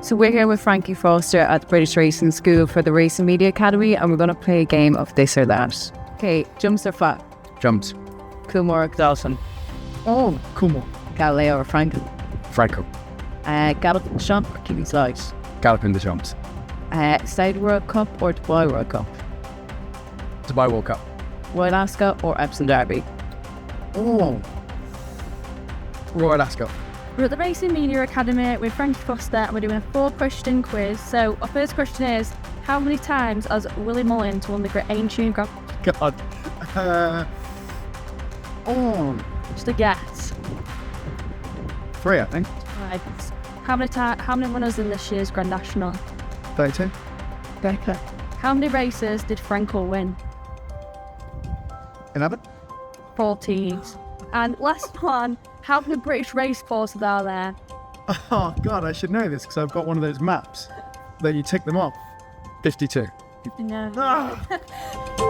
So we're here with Frankie Foster at the British Racing School for the Racing Media Academy, and we're going to play a game of this or that. Okay, jumps or flat? Jumps. Coolmore or Godolphin? Oh, Coolmore. Galileo or Franco? Franco. Galloping the Jump or Keeping Slide? Galloping the Jumps. Saudi World Cup or Dubai World Cup? Dubai World Cup. Royal Ascot or Epsom Derby? Oh. Royal Ascot. We're at the Racing Media Academy with Frankie Foster and we're doing a 4-question quiz. So our first question is, how many times has Willie Mullins won the Great Ancient Grand Prix? God. Just a guess. 3, I think. Right. How many winners in this year's Grand National? 32. Okay. How many races did Franco win? 11. 14. And last one, how many British race courses are there? Oh, God, I should know this because I've got one of those maps that you tick them off. 52. No. Ah.